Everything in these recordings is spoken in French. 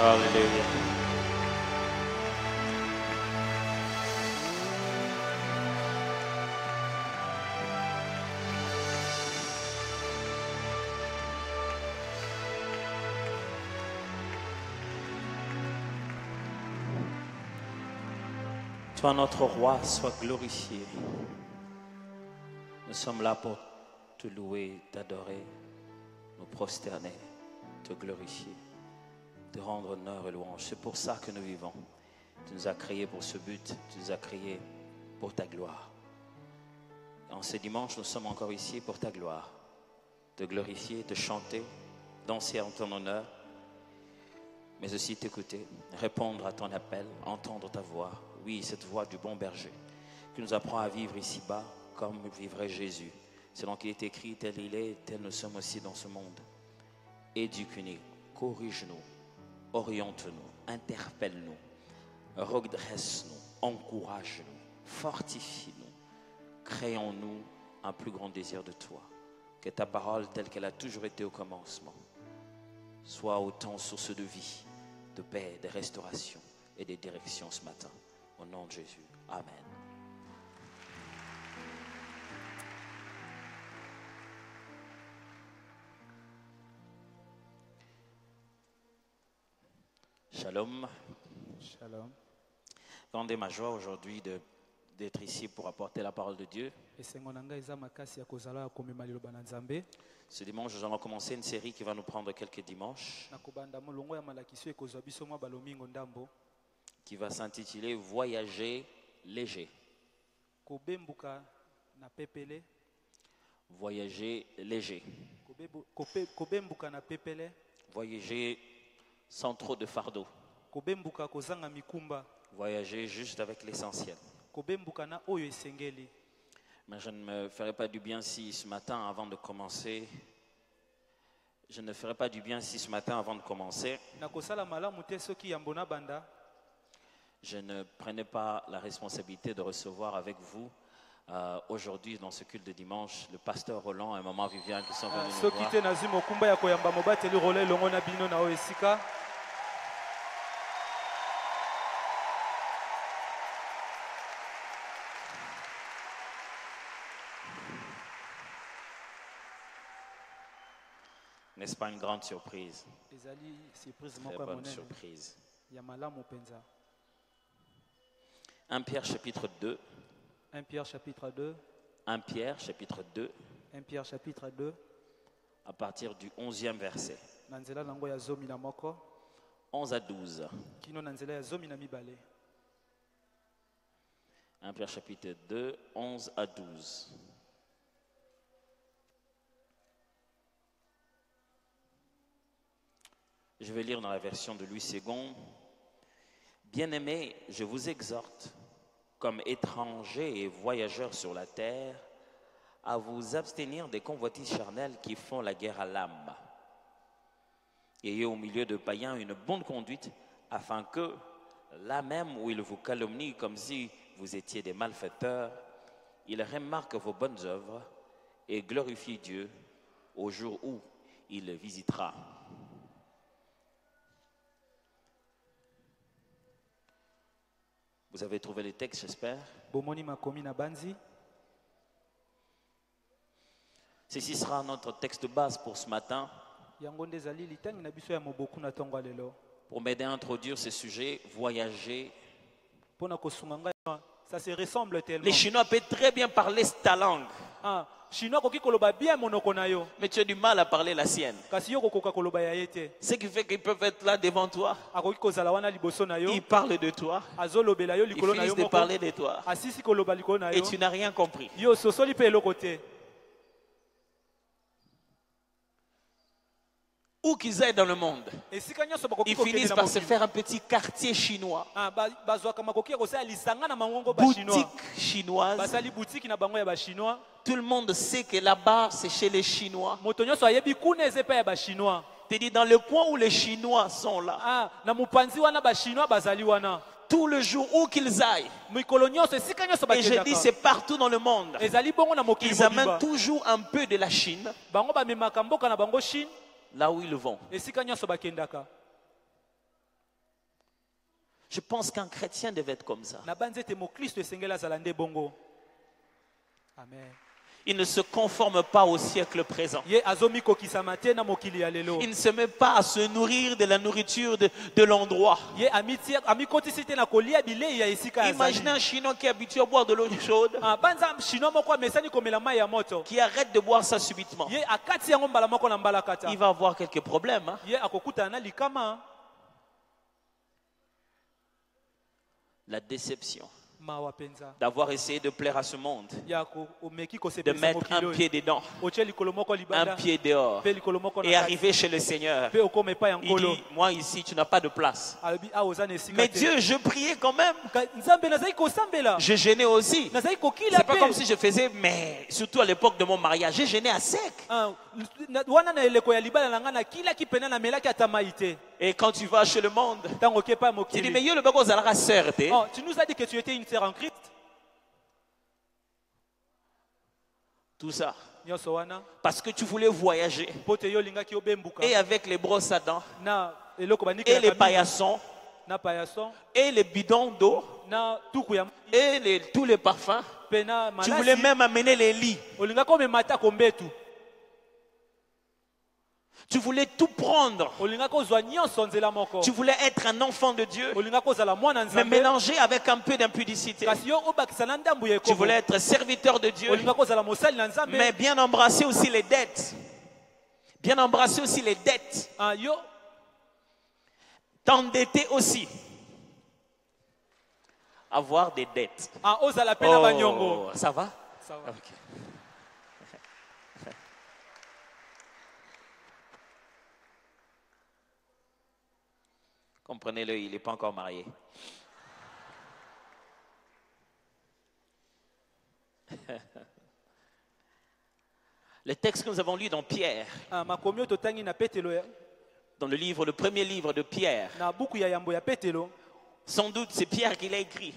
Alléluia. Toi, notre roi, sois glorifié. Nous sommes là pour te louer, t'adorer, nous prosterner, te glorifier, te rendre honneur et louange. C'est pour ça que nous vivons. Tu nous as créés pour ce but, tu nous as créés pour ta gloire. Et en ce dimanche, nous sommes encore ici pour ta gloire. Te glorifier, te chanter, danser en ton honneur, mais aussi t'écouter, répondre à ton appel, entendre ta voix. Oui, cette voix du bon berger qui nous apprend à vivre ici-bas comme vivrait Jésus. Selon qu'il est écrit, tel il est, tel nous sommes aussi dans ce monde. Éduque-nous, corrige-nous, oriente-nous, interpelle-nous, redresse-nous, encourage-nous, fortifie-nous. Créons-nous un plus grand désir de toi. Que ta parole, telle qu'elle a toujours été au commencement, soit autant source de vie, de paix, de restauration et de direction ce matin. Au nom de Jésus. Amen. Shalom. Shalom. Grande ma joie aujourd'hui d'être ici pour apporter la parole de Dieu. Ce dimanche, nous allons commencer une série qui va nous prendre quelques dimanches, qui va s'intituler Voyager léger. Voyager léger. Voyager sans trop de fardeau. Voyager juste avec l'essentiel. Mais je ne me ferai pas du bien si ce matin, avant de commencer, je ne prenais pas la responsabilité de recevoir avec vous aujourd'hui dans ce culte de dimanche le pasteur Roland et maman Viviane qui sont venus nous voir. N'est-ce pas une grande surprise? Très bonne surprise. 1 Pierre chapitre 2. 1 Pierre chapitre 2. 1 Pierre chapitre 2. 1 Pierre chapitre 2. À partir du 11e verset. 11 à 12. 1 Pierre chapitre 2, 11 à 12. Je vais lire dans la version de Louis II. Bien-aimés, je vous exhorte, comme étrangers et voyageurs sur la terre, à vous abstenir des convoitises charnelles qui font la guerre à l'âme. Ayez au milieu de païens une bonne conduite, afin que, là même où ils vous calomnient comme si vous étiez des malfaiteurs, ils remarquent vos bonnes œuvres et glorifient Dieu au jour où il les visitera. Vous avez trouvé les textes, j'espère. Ceci sera notre texte de base pour ce matin. Pour m'aider à introduire ce sujet, voyager. Ça se ressemble tellement. Les Chinois peuvent très bien parler ta langue. Mais tu as du mal à parler la sienne. Ce qui fait qu'ils peuvent être là devant toi. Ils parlent de toi. Ils finissent de parler de toi. Et tu n'as rien compris. Où qu'ils aillent dans le monde, ils finissent par se faire un petit quartier chinois. Boutique chinoise. Tout le monde sait que là-bas, c'est chez les Chinois. Tu dis dans le coin où les Chinois sont là. Tout le jour où qu'ils aillent. Et je dis c'est partout dans le monde. Ils amènent toujours un peu de la Chine. Là où ils vont. Je pense qu'un chrétien devait être comme ça. Na banzete mo Kristo esengela zala nde bongo. Amen. Il ne se conforme pas au siècle présent. Ye azomi kokisama te na mokili ya lelo. Il ne se met pas à se nourrir de la nourriture de l'endroit. Ye amikotisi te na kolia bilei ya esika ya Imaginez zali. un Chinois qui est habitué à boire de l'eau chaude, Banza chinois moko amesani komela mai ya moto. qui arrête de boire ça subitement. Ye akati yango mbala moko na mbala kata. Il va avoir quelques problèmes. Hein? Ye akokutana na likama. La déception Mawa penza. d'avoir essayé de plaire à ce monde, Ya ko omeki ko de sepesa mettre mokili. un pied dedans, Oche likolo moko un libanda. pied dehors, Pe likolo moko et na arriver chez le Seigneur. pe okome pa Il yankolo. dit, moi ici, tu n'as pas de place. Alobi awozana esika Mais te. Dieu, je priais quand même. Nzambe nazali kosambela. Je gênais aussi. Nazali kokila C'est pas pe. comme si je faisais, mais surtout à l'époque de mon mariage, j'ai gêné à sec. Wana na eleko ya libala na nga na kila kipena na melaki atamayi te. Et quand tu vas chez le monde, Tango ke pa tu dis, mais mokili. yo le bago zalara sœur, t'es. Oh, tu nous as dit que tu étais une sœur en Christ. Tout ça. Nyonso wana Parce que tu voulais voyager. pote yo lingaki obembuka. Et avec les brosses à dents, Na eloko bandiki et les paillassons, na payason et les bidons d'eau, na tuku ya et tous les parfums. pena Tu voulais malasi. même amener les lits. Olingaka omemata kombetu. Tu voulais tout prendre. Olingaka ozwa nyonso nzela moko. Tu voulais être un enfant de Dieu, Olingaka ozala mwana mais nzambe. mélangé avec un peu d'impudicité. Kasi yo obakisa na ndambu ya Tu ekobo. voulais être serviteur de Dieu, Olingaka ozala mosali na nzambe. mais bien embrasser aussi les dettes. Bien embrasser aussi les dettes. Yo T'endetter aussi. Avoir des dettes. ozala pe na banyongo. Oh, ça va? Ça va. Ok. Comprenez-le, il n'est pas encore marié. Le texte que nous avons lu dans Pierre, Makomi totangi na Petelo ya. dans le premier livre de Pierre, Na buku ya yambo ya Petelo. sans doute c'est Pierre qui l'a écrit.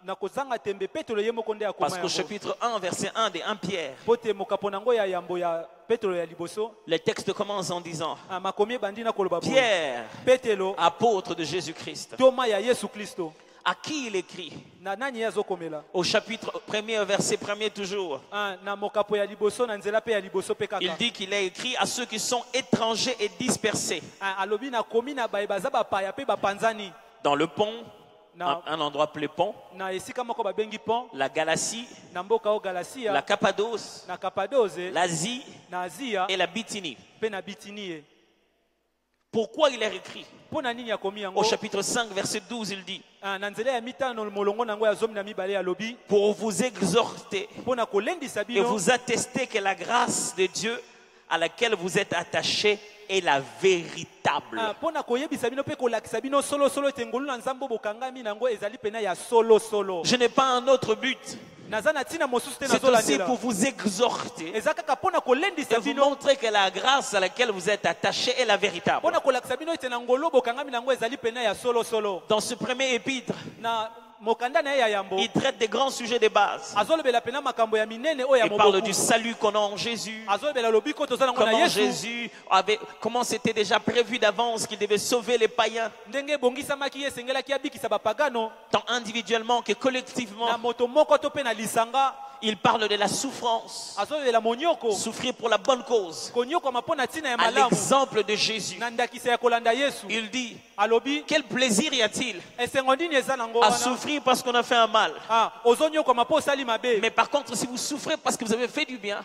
Na kozanga tembe Petelo ye moko nde akoma Parce qu'au yango. chapitre 1, verset 1 de 1 Pierre, Pote mokapo nango ya yambo ya Petelo ya liboso. le texte commence en disant, Makomi bandi na koloba boye. Pierre, Petelo apôtre de Jésus-Christ, toma ya Yesu Kristo. à qui il écrit, Na nani ya zokomela. au chapitre 1er, verset 1er toujours, Na mokapo ya liboso na nzela pe ya liboso pe kaka. il dit qu'il a écrit à ceux qui sont étrangers et dispersés Alobi na komi na baye baza bapaya pe bapanzani. dans le pont, Na un endroit appelé pont, na esika moko babengi pont. la Galatie, Na mboka o Galatia. la Cappadoce, Na Kapadoze. l'Asie Na Azia. et la Bithynie. Pe na Bitinie. Pourquoi il a écrit? Pona nini ya komi yango. Au chapitre 5, verset 12, il dit, Na nzela ya mitano molongo nango ya zomi na mibale ya lobi. pour vous exhorter Pona kolendisa et bino. vous attester que la grâce de Dieu à laquelle vous êtes attachés est la véritable. Pona koyebisa bino pe kolakisa bino solo solo tengolu na nzambo bokangami nango ezali pena ya solo solo. Je n'ai pas un autre but. Nazana tina mosusu te C'est aussi nazolandela. pour vous exhorter Ezaka pona kolendisa et vous bino. montrer que la grâce à laquelle vous êtes attachés est la véritable. Pona kolakisa bino ete na ngolo bokangami nango ezali pena ya solo solo. Dans ce premier épître, Na mokanda na ye ya yambo. il traite des grands sujets de base. Azolobela pena makambo ya minene o ya Il parle moboku. du salut qu'on a en Jésus. Azolobela lobiko toza nango na Comment Yesu. Jésus avait, comment c'était déjà prévu d'avance qu'il devait sauver les païens, Ndenge bongisamaki ye sengelaki abikisa bapagano. tant individuellement que Na collectivement. moto moko to pe na lisanga. Il parle de la souffrance, Azolobela monyoko. souffrir pour la bonne cause, Konyoko mapona tina ya à malamu. l'exemple de Jésus. Na ndakisa ya kolanda Yesu. Il dit, Alobi quel plaisir y a-t-il esengo ndini eza nango à wana. souffrir parce qu'on a fait un mal? Ozonyokoma po osali mabe. Mais par contre, si vous souffrez parce que vous avez fait du bien,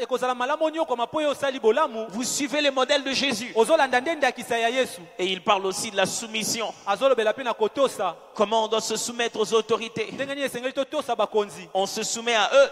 Ekozala malamu onyokoma po yo osali bolamu. vous suivez les modèles de Jésus. Ozolanda nde ndakisa ya Yesu. Et il parle aussi de la soumission. Azolobela pe na kotosa. Comment on doit se soumettre aux autorités. Ndenge nini esengeli totosa bakonzi. On se soumet à eux,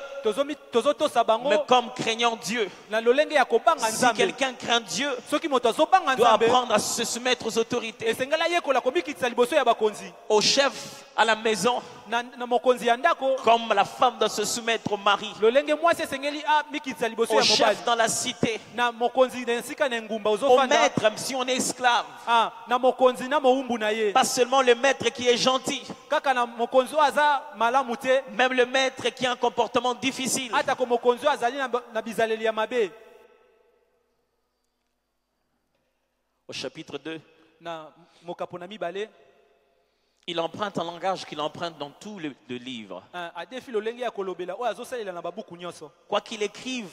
Tozotosa bango mais comme craignant Dieu. na lolenge ya kobanga Si Nzambe. quelqu'un craint Dieu, Soki moto azobanga doit Nzambe, apprendre à se soumettre aux autorités, esengela yekola komikitisa liboso ya bakonzi. au chef à la maison, Na mokonzi ya ndako, comme la femme doit se soumettre au mari, lolenge mwasi esengeli mikitisa liboso au ya mobali. chef dans la cité, Na mokonzi na esika na ngumba au ozofanda. maître, même si on est esclave. Na mokonzi na moumbu na ye. Pas seulement le maître qui est gentil, Kaka na mokonzi oyo aza malamu te. même le maître qui a un comportement difficile. Atako mokonzi oyo azali na bizaleli ya mabe. Au chapitre 2, Na mokapo na mibale. Il emprunte un langage qu'il emprunte dans tous les livres. adefi lolenge ya kolobela oyo azosalela na babuku nyonso. Quoi qu'il écrive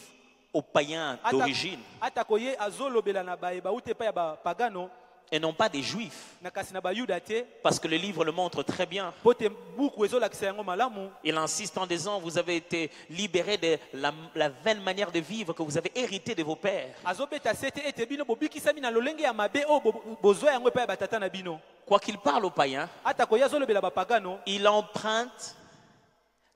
aux païens d'origine atako ye azolobela na baye bauti epai ya bapagano et non pas des juifs, na kasi na bayuda te parce que le livre le montre très bien. po te buku ezolakisa yango malamu. Il insiste en disant, vous avez été libérés de la vaine manière de vivre que vous avez hérité de vos pères. azobeta sete ete bino bobikisami na lolenge ya mabe oyo bozwa yango epai ya batata na bino. Quoi qu'il parle aux païens, atako ye azolobela bapagano il emprunte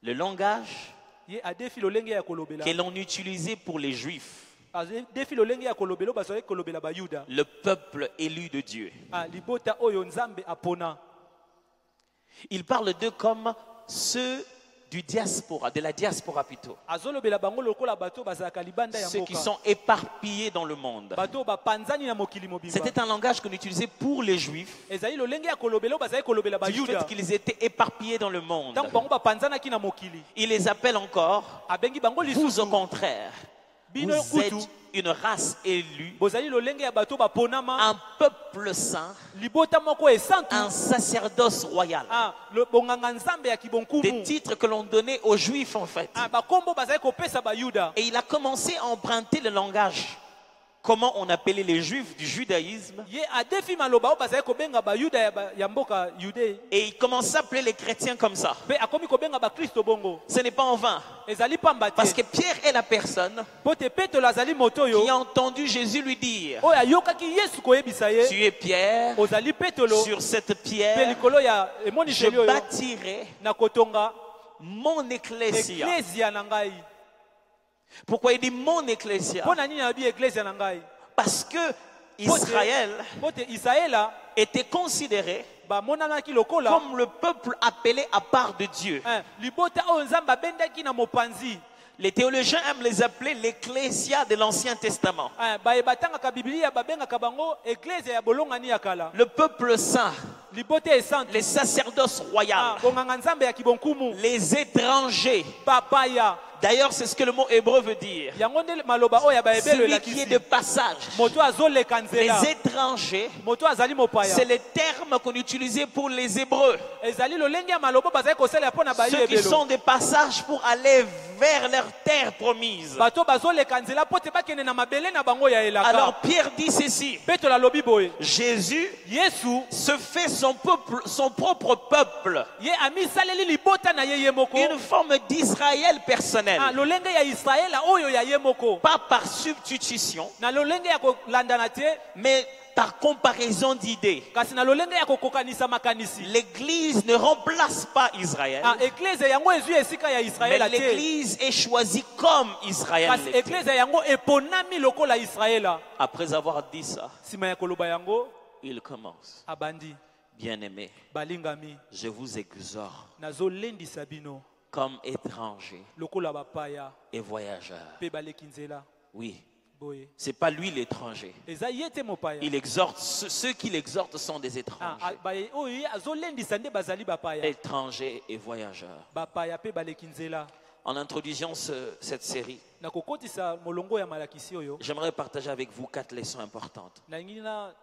le langage ye adefi lolenge ya kolobela que l'on utilisait pour les juifs, adefi lolenge ya kolobela bazali kolobela bayuda le peuple élu de Dieu. libota oyo nzambe apona. Il parle d'eux comme ceux du diaspora, de la diaspora plutôt. azolobela bango lokola bato bazalaka libanda ya Ceux qui mboka sont éparpillés dans le monde. bato bapanzani na mokili mobimba. C'était un langage qu'on utilisait pour les juifs, ezali lolenge ya kolobela oyo bazali kolobela du fait bayuda qu'ils étaient éparpillés dans le monde. ntango bango bapanzanaki na mokili. Il les appelle encore, abengi bango vous au lisusu contraire, bino vous êtes kutu une race élue, bozali lolenge ya bato baponama un peuple saint, libota moko esantu un sacerdoce royal. bonganga nzambe ya Des kibonkumu. titres que l'on donnait aux juifs en fait. bakombo bazali kopesa bayuda. Et il a commencé à emprunter le langage. Comment on appelait les juifs du judaïsme. ye adefi maloba oyo bazali kobenga bayuda ya mboka yude. Et il commence à appeler les chrétiens comme ça. mpe akomi kobenga bakristo bongo. Ce n'est pas en vain. ezali pamba Parce que te Pierre est la personne po te petelo azali moto qui oyo a entendu Jésus lui dire, oyo ayokaki yesu koyebisa tu ye es Pierre, ozali petelo sur cette mpe pierre, likolo ya je emoniseli oyo bâtirai na kotonga mon ecclésia. eklesia na ngai. Pourquoi il dit mon ecclésia? mpo na nini alobi eklesia na ngai? Parce que Israël po te israela était considéré bamonanaki lokola comme le peuple appelé à part de Dieu. libota oyo nzambe abendaki na mopanzi. Les théologiens aiment les appeler l'ecclésia de l'Ancien Testament. baye batangaka biblia babengaka bango eklesia ya bolongani ya kala. Le peuple saint, libota esantu les sacerdoces royales, bonganga nzambe ya kibonkumu les étrangers. bapaya. D'ailleurs, c'est ce que le mot hébreu veut dire. yango nde maloba oyo ya baebelo Celui qui est de elakisi passage. moto azoleka nzela. Les étrangers, moto azali mopaya. c'est le terme qu'on utilisait pour les Hébreux. ezali lolenge ya maloba bazali kosalela mpo na Ceux qui bayebelo. sont de passage pour aller vers leur terre promise. bato bazoleka nzela mpo te bakende na mabele na bango ya elaka. Alors Pierre dit ceci. petelo alobi boye Jésus yesu se fait son peuple, son propre peuple. ye amisaleli libota na ye ye moko. Une forme d'Israël personnel. lolenge ya israela oyo ya ye moko. Pas par substitution, na lolenge ya kolandana te mais par comparaison d'idées. kasi na lolenge ya kokokanisa makanisi. L'Église ne remplace pas Israël, eklesia yango ezwi esika ya mais israela te. l'Église est choisie comme Israël kasi l'était. eklesia yango eponami lokola israela. Après avoir dit ça, nsima ya koloba yango il commence. abandi Bien-aimés, balingami je vous exhorte nazolendisa bino comme étrangers lokola bapaya et voyageurs. mpe baleki nzela. Oui, boye c'est pas lui l'étranger. eza ye te mopaya. Il exhorte, ceux qui l'exhortent sont des étrangers. oyo ye azolendisa nde bazali bapaya. Étrangers et voyageurs. bapaya mpe baleki nzela. En introduisant cette série, na kokotisa molongo ya malakisi oyo j'aimerais partager avec vous 4 leçons importantes. nalingi na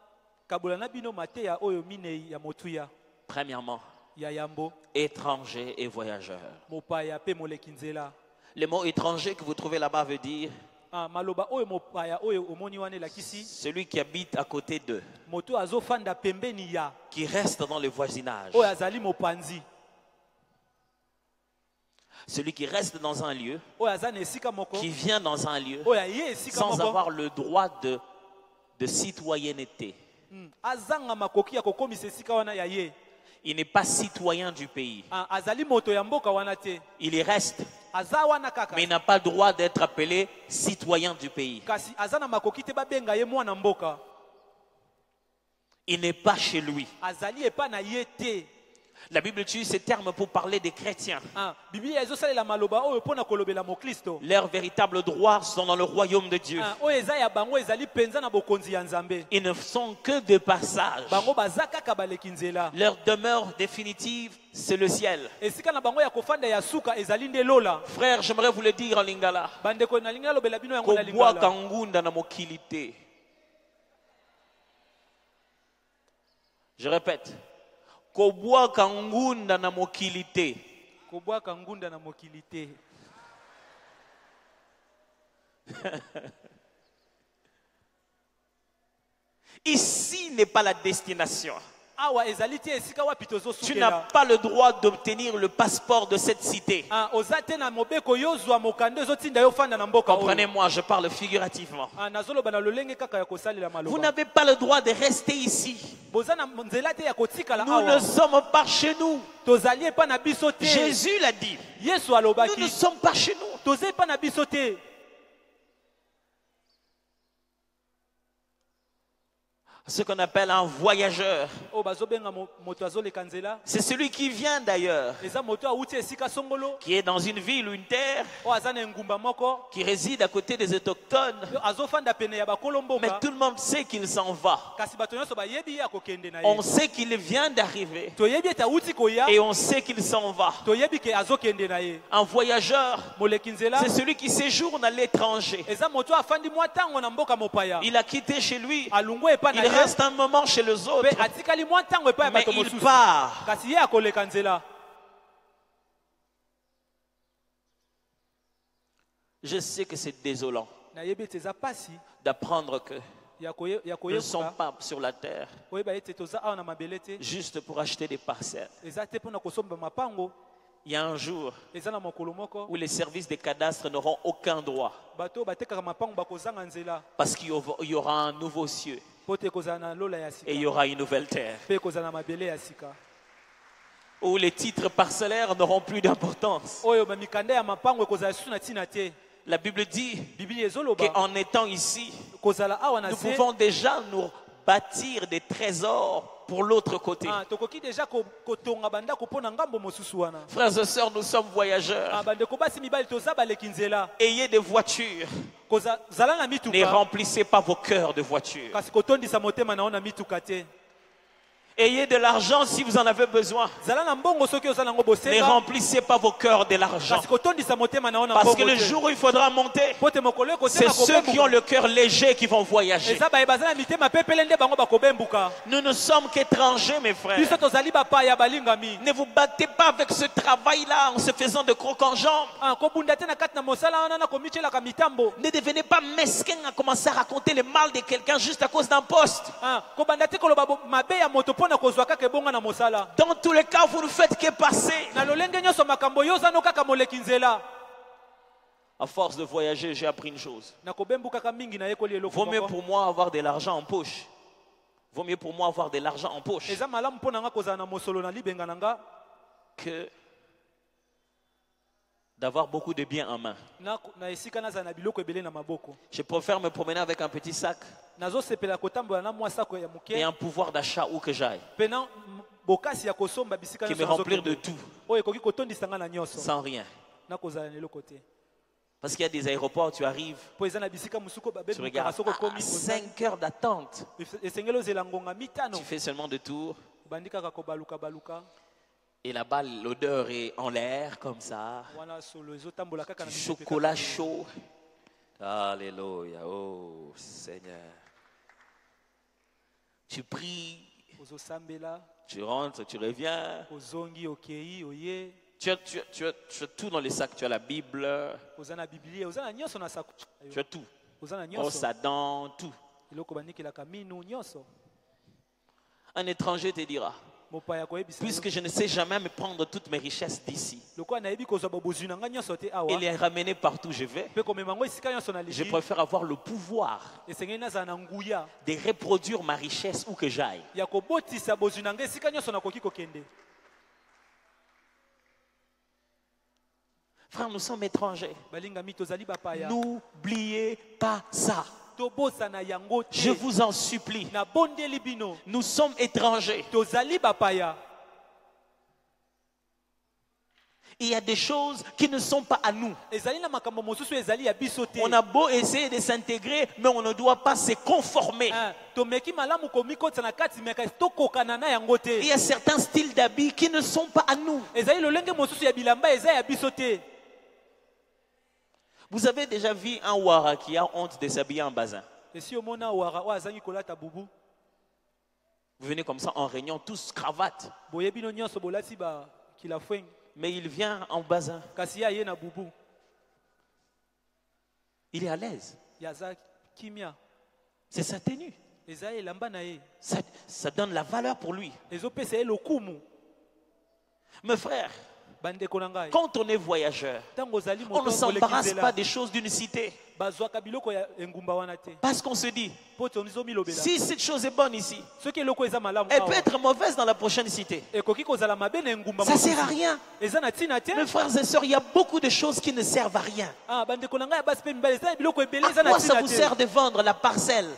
kabola na bino mateya oyo minei ya motuya Premièrement, ya yambo étrangers et voyageurs. mopaya mpe moleki nzela. Le mot étranger que vous trouvez là-bas veut dire maloba oyo mopaya oyo omoni wana elakisi celui qui habite à côté d'eux, moto azofanda pembeni ya qui reste dans le voisinage, oyo azali mopanzi, celui qui reste dans un lieu, oyo aza na esika moko, qui vient dans un lieu oyo aye esika sans moko avoir le droit de citoyenneté. azanga makoki ya kokomisa esika wana ya ye. Il n'est pas citoyen du pays. azali moto ya mboka wana te, Il y reste, aza wana kaka, mais il n'a pas le droit d'être appelé citoyen du pays. kasi aza na makoki te babenga ye mwana mboka. Il n'est pas chez lui. azali epa na ye te. La Bible utilise ce terme pour parler des chrétiens. biblia ezosalela maloba oyo mpo na kolobela mokristo. Leurs véritables droits sont dans le royaume de Dieu. oyo eza ya bango ezali penza na bokonzi ya nzambe. Ils ne sont que de passage. bango baza kaka baleki nzela. Leur demeure définitive, c'est le ciel. esika na bango ya kofanda ya suka ezali nde lola. Frère, j'aimerais vous le dire en lingala. bandeko nalingi nalobela bino yango na Kobwa lingala. kangunda na mokili te. Je répète. Kobwaka ngunda na mokili te. Kobwaka ngunda na mokili te. Ici n'est pas la destination. Awa ezali te esika wapi tozosukela. Tu n'as pas le droit d'obtenir le passeport de cette cité. Oza te na mobeko yozwa mokando ezotinda yo fanda na mboka. Comprenez-moi, je parle figurativement. Nazoloba na lolenge kaka ya kosalela maloba. Vous n'avez pas le droit de rester ici. Boza na nzela te ya kotikala Nous awa. ne sommes pas chez nous. Tozali pa na biso te. Jésus l'a dit. Yesu Nous alobaki. ne sommes pas chez nous. Tozali pa na biso te. Ce qu'on appelle un voyageur. C'est celui qui vient d'ailleurs, qui est dans une ville ou une terre, qui réside à côté des autochtones. Mais tout le monde sait qu'il s'en va. On sait qu'il vient d'arriver. Et on sait qu'il s'en va. Un voyageur, c'est celui qui séjourne à l'étranger. Il a quitté chez lui. Il reste un moment chez les autres, mais il part. Je sais que c'est désolant d'apprendre que nous ne sommes pas sur la terre juste pour acheter des parcelles. Il y a un jour où les services des cadastres n'auront aucun droit, parce qu'il y aura un nouveau cieux et il y aura une nouvelle terre où les titres parcellaires n'auront plus d'importance. La Bible dit qu'en étant ici, nous pouvons déjà nous bâtir des trésors pour l'autre côté. Frères et sœurs, nous sommes voyageurs. Ayez des voitures. Ne remplissez pas vos cœurs de voitures. Ayez de l'argent si vous en avez besoin. Ne remplissez pas vos cœurs de l'argent. Parce que le jour où il faudra monter, c'est ceux qui ont le cœur léger qui vont voyager. Nous ne sommes qu'étrangers, mes frères. Ne vous battez pas avec ce travail-là en se faisant de crocs en jambes. Ne devenez pas mesquin à commencer à raconter le mal de quelqu'un juste à cause d'un poste. Dans tous les cas, vous ne faites que passer. À force de voyager, j'ai appris une chose. Vaut mieux pour moi avoir de l'argent en poche. Vaut mieux pour moi avoir de l'argent en poche que d'avoir beaucoup de biens en main. Je préfère me promener avec un petit sac et un pouvoir d'achat où que j'aille, qui me remplir de tout sans rien. Parce qu'il y a des aéroports, tu arrives, tu regardes 5 heures d'attente, tu fais seulement 2 tours. Et là-bas, l'odeur est en l'air comme ça. Du chocolat chaud. Alléluia. Oh Seigneur. Tu pries. Tu rentres, tu reviens. Tu as tout dans les sacs. Tu as la Bible. Tu as tout. Brosse à dents, tout. Un étranger te dira: puisque je ne sais jamais me prendre toutes mes richesses d'ici et les ramener partout où je vais, je préfère avoir le pouvoir de reproduire ma richesse où que j'aille. Frère, nous sommes étrangers. N'oubliez pas ça. Je vous en supplie. Nous sommes étrangers. Il y a des choses qui ne sont pas à nous. On a beau essayer de s'intégrer, mais on ne doit pas se conformer. Il y a certains styles d'habits qui ne sont pas à nous. Vous avez déjà vu un Ouara qui a honte de s'habiller en bazin? Vous venez comme ça en réunion, tous cravate. boye bino nyonso bolati ba kilafweng Mais il vient en bazin. kasi ya ye na bubu Il est à l'aise. yaza kimia C'est sa tenue. eza elamba na ye Ça donne la valeur pour lui. ezopesa ye lokumu. Mes frères, Bandeko na ngai quand on est voyageur, ntango ozali on ne moto s'embarrasse kolekizela pas des choses d'une cité. bazwaka biloko ya engumba wana te Parce qu'on se dit, po tozomilobela si cette chose est bonne ici, soki eloko eza malamu elle peut awa être mauvaise dans la prochaine cité. ekoki kozala mabe na engumba Ça ne mosusu. sert à rien. eza na ntina te. Mes frères et sœurs, il y a beaucoup de choses qui ne servent à rien. Bandeko na ngai ya basi mpe mibali eza na biloko ebele À eza na quoi ça ntina vous te. sert de vendre la parcelle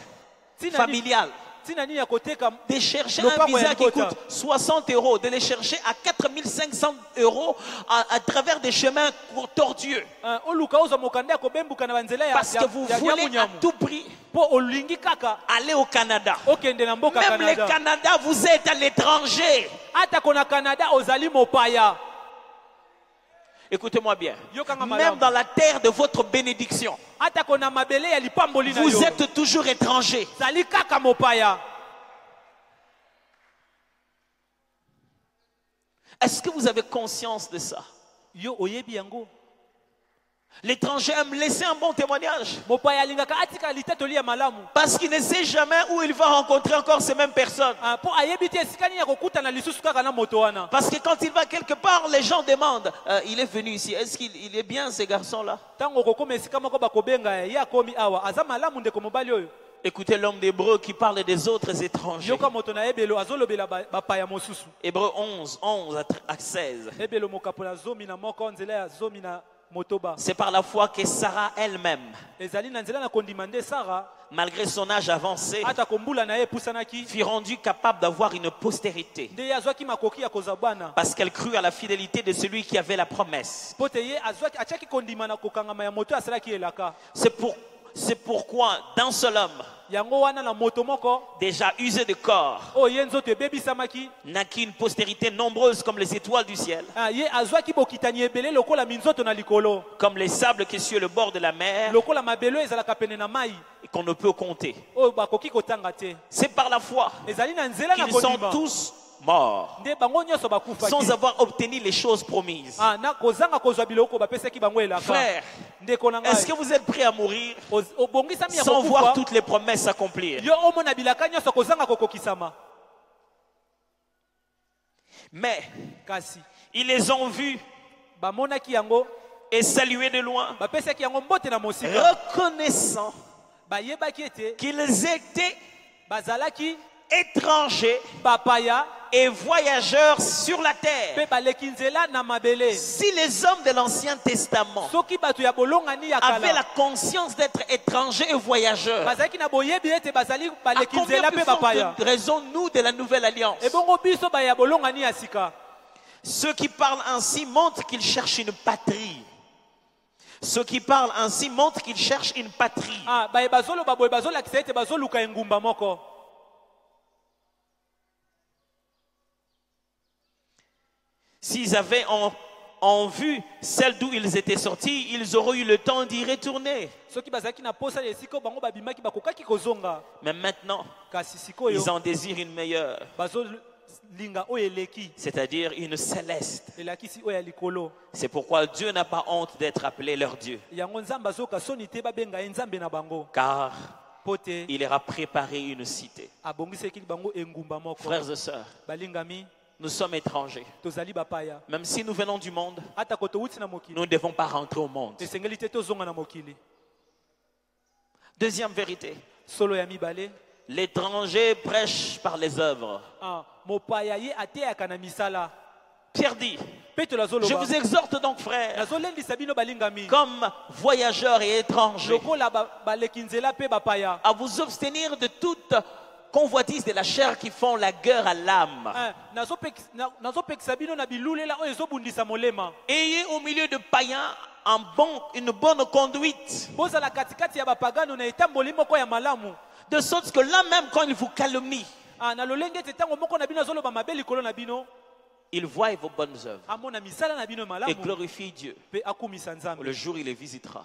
Ntina familiale? ntina nini ya koteka De chercher Le un pape visa qui Yangota. coûte 60 €, de les chercher à 4500 € à travers des chemins tortueux. oluka ozwa mokanda ya kobembuka na banzela Parce que vous voulez à nyamunyamu tout prix mpo olingi kaka aller au Canada. okende na mboka Même le Canada. Canada, vous êtes à l'étranger. Atako na Canada ozali mopaya. Écoutez-moi bien. Yokanga Même malamu. dans la terre de votre bénédiction, Atako na mabele ya lipamboli na yo. vous êtes toujours étranger. Zali kaka mopaya. Est-ce que vous avez conscience de ça? Yo oyebi yango. L'étranger aime laisser un bon témoignage. Mopaya alingaka atika litatoli ya malamu. Parce qu'il ne sait jamais où il va rencontrer encore ces mêmes personnes. Po ayebi te esika nini ya kokutana lisusu kaka na moto wana. Parce que quand il va quelque part, les gens demandent, il est venu ici, est-ce qu'il est bien ce garçon-là? Tango kokoma esika moko bakobenga ye akomi awa aza malamu ndeko mobali oyo. Écoutez l'homme d'Hébreu qui parle des autres étrangers. Yoka moto na ebelo azolobela bapaya mosusu. Hébreu 11, 11 à 16. Ebelo mokapola zomi na moko nzela ya zomi na motoba. C'est par la foi que Sarah elle-même, Ezali na nzela na kondimande Sarah malgré son âge avancé, ata kombula na ye pusanaki fut rendue capable d'avoir une postérité. nde azwaki makoki ya kozwa bwana. Parce qu'elle crut à la fidélité de celui qui avait la promesse. Po te ye azwaki atiaki kondima na kokangama ya moto asalaki elaka. C'est pourquoi, d'un seul homme, Yango wana na moto moko déjà usé de corps, oyo ye nzoto ebebisamaki naquit une postérité nombreuse comme les étoiles du ciel, ye azwaki bokitani ebele lokola minzoto na likolo comme les sables qui sur le bord de la mer lokola mabelo ezalaka pene na mai et qu'on ne peut compter. oyo bakoki kotanga te. C'est par la foi Ezali na nzela na qu'ils sont kondima tous morts nde bango nyonso sans bakufaki avoir obtenu les choses promises. na kozanga kozwa biloko bapesaki bango elaka. Frère, Ndeko na est-ce que ngai vous êtes prêts à mourir obongisami ya sans voir kokufa toutes les promesses s'accomplir? yo omona bilaka nyonso kozanga kokokisama. Mais Kasi ils les ont vus bamonaki yango et salués de loin, bapesaki yango mbote na mosika reconnaissant bayebaki ete qu'ils étaient bazalaki étrangers bapaya et voyageurs sur la terre. mpe baleki nzela na mabele. Si les hommes de l'Ancien Testament Soki bato ya bolongani ya avaient la kala conscience d'être étrangers et voyageurs, bazalaki na boyebi ete bazali à baleki combien nzela plus mpe forte bapaya raison nous de la Nouvelle Alliance? ebongo biso baya bolongani ya sika. Ceux qui parlent ainsi montrent qu'ils cherchent une patrie. Ceux qui parlent ainsi montrent qu'ils cherchent une patrie. Baye bazoloba boye bazolakisa ete bazoluka engumba moko. S'ils avaient en vue celle d'où ils étaient sortis, ils auraient eu le temps d'y retourner. Soki bazalaki na posa ya esika bango babimaki bakokaki kozonga. Mais maintenant, Kasi sikoyo ils en désirent une meilleure, bazolinga oyo eleki c'est-à-dire une céleste. elakisi oyo ya likolo. C'est pourquoi Dieu n'a pas honte d'être appelé leur Dieu, Yango nzambe azoka soni te babenga ye nzambe na bango. car Po te il leur a préparé une cité. abongisaki bango engumba moko. Frères et sœurs, Balingami nous sommes étrangers. tozali bapaya. Même si nous venons du monde, Ata koto wuti na mokili nous ne devons pas rentrer au monde. esengeli te tozonga na mokili. Deuxième vérité, Solo ya mibale l'étranger prêche par les œuvres. mopaya ye ateyaka na misala. Pierre dit, Pe je tolazoloba vous exhorte donc, frères, nazolendisa bino balingami comme voyageurs et étrangers, lokola baleki nzela mpe bapaya à vous abstenir de toute convoitise de la chair qui font la guerre à l'âme. nazopekisa bino na bilulela oyo ezobundisa molema. Ayez au milieu de païens une bonne conduite, bozala katikati ya bapagano na etamboli moko ya malamu. de sorte que là même quand ils vous calomnient, Na lolenge ete ntango moko na bino azoloba mabe likolo na bino ils voient vos bonnes œuvres amona misala na bino et malamu glorifient Dieu. mpe akumisa nzambe. Le jour où il les visitera.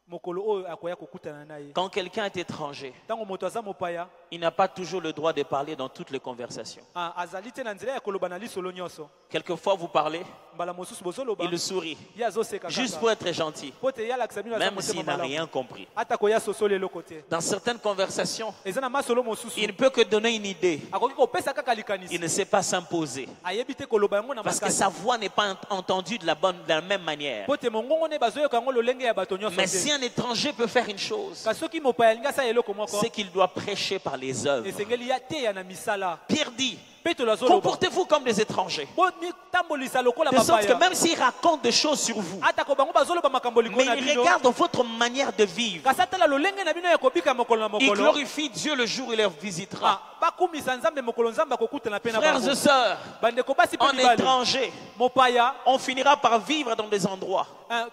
mokolo oyo akoya kokutana na ye. Quand quelqu'un est étranger, Tango moto aza mopaya, il n'a pas toujours le droit de parler dans toutes les conversations. azali te na nzela ya koloba na lisolo nyonso. Quelquefois, vous parlez, Mbala mosusu bozoloba, il sourit, ye azoseka juste kaka. pour être gentil, Po te ye alakisa bino aza même motema s'il n'a malamu. rien compris. Ata koya sosolo eloko te. Dans certaines conversations, Eza na masolo mosusu. il ne peut que donner une idée. Akoki kopesa kaka Il likanisi. ne sait pas s'imposer. Ayebi te koloba yango na Parce que makasi. sa voix n'est pas entendue de la même manière. Po te mongongo ne bazoyoka yango lolenge ya bato nyonso Mais te. si un étranger peut faire une chose, Kasi soki mopaya alingi asala eloko moko, c'est qu'il doit prêcher par les œuvres. esengeli ya te ya na misala. Pierre dit, Petelo azoloba. comportez-vous comme des étrangers. Bo mitambolisa lokola De sorte que bapaya. même s'ils racontent des choses sur vous, Ata ko bango bazoloba makambo likolo mais na ils bino. regardent votre manière de vivre. Kasi atala lolenge na bino ya kobika mokolo na Ils mokolo. glorifient Dieu le jour où il les visitera. Bakumisa nzambe mokolo nzambe akokutana pe na Frères bango. et sœurs, Bandeko basi pe en mibali. étranger, Mopaya, on finira par vivre dans des endroits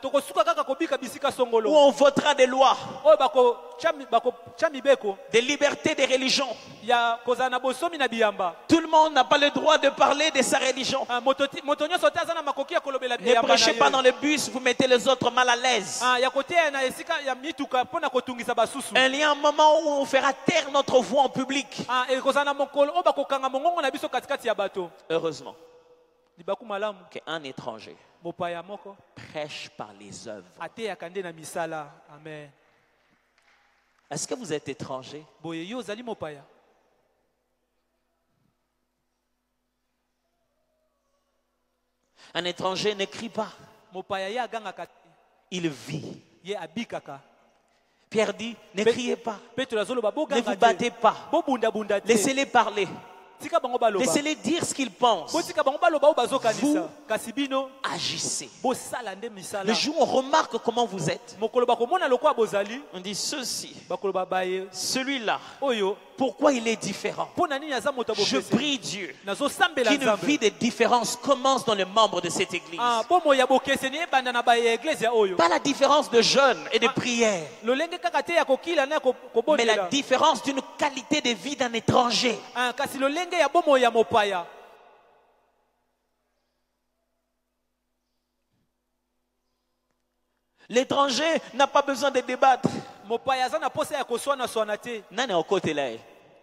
tokosuka kaka kobika bisika où songolo. on votera des lois, Oyo bako tya mibeko des libertés des religions. ya kozala na bosomi na biyamba. Tout le monde n'a pas le droit de parler de sa religion. Moto nyonso te aza na makoki ya kolobela Ne biyamba na prêchez pas ye. dans le bus, vous mettez les autres mal à l'aise. Ya koteya na esika ya mituka mpona kotungisa basusu. Il y a un moment où on fera taire notre voix en public. Ekozala na mokolo oyo bakokanga mongongo na biso katikati ya bato. Heureusement Libaku malamu qu'un étranger mopaya moko prêche par les œuvres. ateyaka nde na misala. Amen. Est-ce que vous êtes étranger? Boye yo ozali mopaya. Un étranger ne crie pas, Mopaya ye agangaka te, il vit. ye abikaka. Pierre dit, ne criez pas, Petelo azoloba ne vous boganga battez te, pas, bobundabunda te. laissez-les parler, Tika bango baloba. laissez-les dire ce qu'ils pensent. Botika bango baloba oyo bazokanisa. Vous- Kasi bino Agissez. bosala nde misala. Le jour où on remarque comment vous êtes, Mokolo bakomona lokola bozali, on dit ceci, bakoloba baye celui-là, oyo pourquoi il est différent? mpona nini aza moto Je abopesi. prie Dieu Nazosambela qu'une Nzambe. vie de différence commence dans les membres de cette église. Bomo ya bokeseni ebanda na ba eglise ya oyo. Pas la différence de jeûne et de prière, Lolenge kaka te ya kokila na mais la kobondela. différence d'une qualité de vie d'un étranger. Kasi lolenge ya bomo ya mopaya. L'étranger n'a pas besoin de débattre. Mopaya aza na posa ya koswana swana te. Nani au côté là.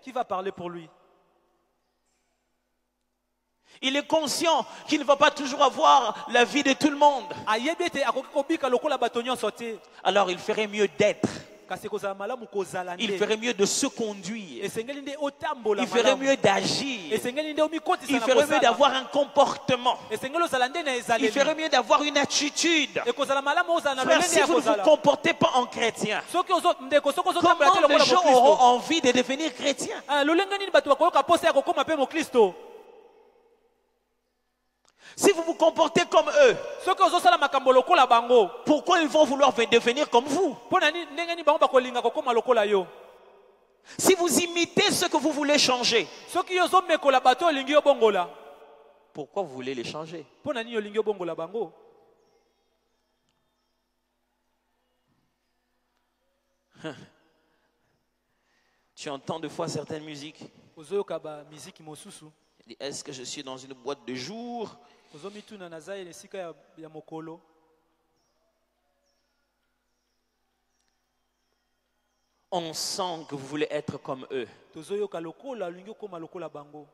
Qui va parler pour lui? Il est conscient qu'il ne va pas toujours avoir la vie de tout le monde. Ayebi ete akoki kobika lokola bato nyonso te. Alors il ferait mieux d'être. Kasi kozala malamu kozala Il nde. ferait mieux de se conduire. Esengeli nde otambola Il ferait malamu. mieux d'agir. Esengeli nde omikotisa Il na ferait mieux kosala. d'avoir un comportement. Esengeli ozala nde na Il ezaleli. ferait mieux d'avoir une attitude. Ekozala malamu ozala na Frère, lolenge si ya vous ne vous kozala. comportez pas en chrétien, Soki ndeko soki ozotambola te comment les lokola gens auront mokristo. envie de devenir chrétiens? Lolenge nini bato bakoyoka posa ya kokoma mpe mokristo. Si vous vous comportez comme eux, Soki ozosala makambo lokola bango. pourquoi ils vont vouloir devenir comme vous? Mpona nini ndenge nini bango bakolinga kokoma lokola yo. Si vous imitez ce que vous voulez changer, Soki yo ozomekola bato olingi obongola. pourquoi vous voulez les changer? Mpona nini olingi obongola bango. Tu entends des fois certaines musiques. Ozoyoka ba miziki mosusu. Est-ce que je suis dans une boîte de jour? Ozomituna na zai esika ya mokolo. On sent que vous voulez être comme eux. Tozoyoka lokola olingi okoma lokola bango.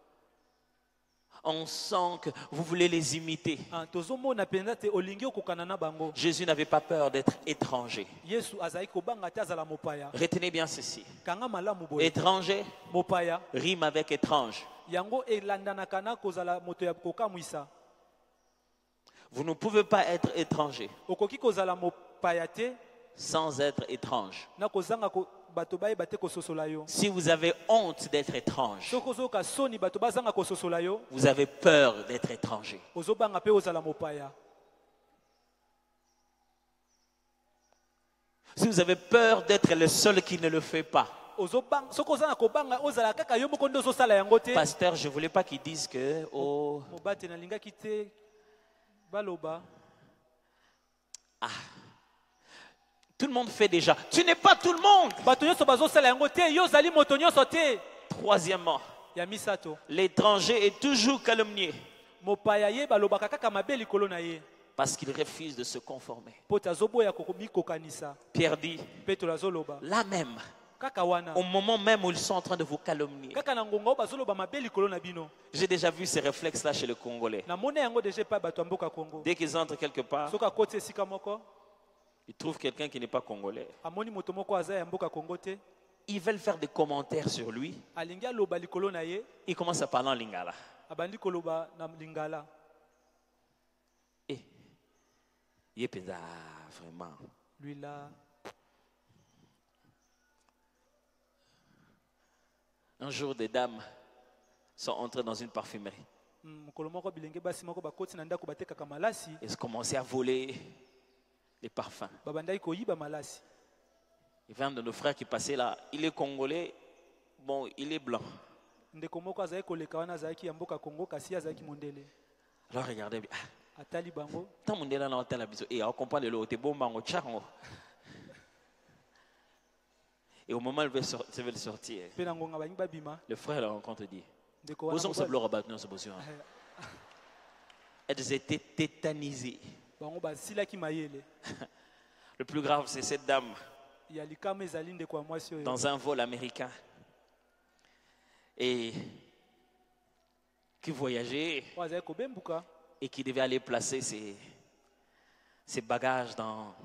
On sent que vous voulez les imiter. Tozomona penza te olingi okokana na bango. Jésus n'avait pas peur d'être étranger. Yesu azali kobanga te azala mopaya. Retenez bien ceci. Kanga malamu boye. Étranger Mopaya rime avec étrange. yango elandanaka na kozala moto ya kokamwisa. Vous ne pouvez pas être étranger Okoki kozala mopaya te sans être étrange. na kozanga bato bayeba te kososola yo. Si vous avez honte d'être étrange, Soki ozoyoka soni bato bazanga kososola yo, vous avez peur d'être étranger. ozobanga pe ozala mopaya. Si vous avez peur d'être le seul qui ne le fait pas. Soki ozana kobanga ozala kaka yo moko nde ozosala yango te. Pasteur, je ne voulais pas qu'ils disent que Mobate nalingaki te baloba. tout le monde fait déjà. Tu n'es pas tout le monde. Bato nyonso bazosala yango te, yo ozali moto nyonso te. Troisièmement, Ya misato. l'étranger est toujours calomnié. Mopaya ye balobaka kaka mabe likolo na ye. Parce qu'il refuse de se conformer. po te azoboya komikokanisa. Pierre dit, Petro azoloba là même, kaka wana au moment même où ils sont en train de vous calomnier. kaka na ngonga oyo bazoloba mabe likolo na bino. J'ai déjà vu ces réflexes-là chez les Congolais. namoni yango deja epai bato ya mboka Congo. Dès qu'ils entrent quelque part, soki akoti esika moko ils trouvent quelqu'un qui n'est pas congolais. amoni moto moko aza ya mboka Congo te, Ils veulent faire des commentaires sur lui. alingi aloba likolo na ye, Ils commencent à parler en lingala. abandi koloba na lingala. Et il est vraiment. Lui là, Un jour, des dames sont entrées dans une parfumerie. mokolo moko bilenge basi moko bakoti na ndako batekaka malasi, Ils commençaient à voler les parfums. babandaki koyiba malasi. Il y a un de nos frères qui passait là. Il est congolais. Bon, il est blanc. ndeko moko azalaki koleka wana azalaki ya mboka Congo kasi azalaki mondele. Alors regardez bien. Ah, Atali bango, tant mon là dans la biso. Et on comprend le lot. T'es bon, bango, tchango. Et au moment où ils veulent sortir, pe na ngonga balingi babima, le frère le rencontre et dit, ndeko vous wana sommes bleu rabat, nous sommes besoin. Elles étaient tétanisées. bango basilaki mayele. Le plus grave, c'est cette dame ya likama ezali ndeko ya mwasi oyo dans un vol américain et qui voyageait oyo azalaki kobembuka et qui devait aller placer ses bagages dans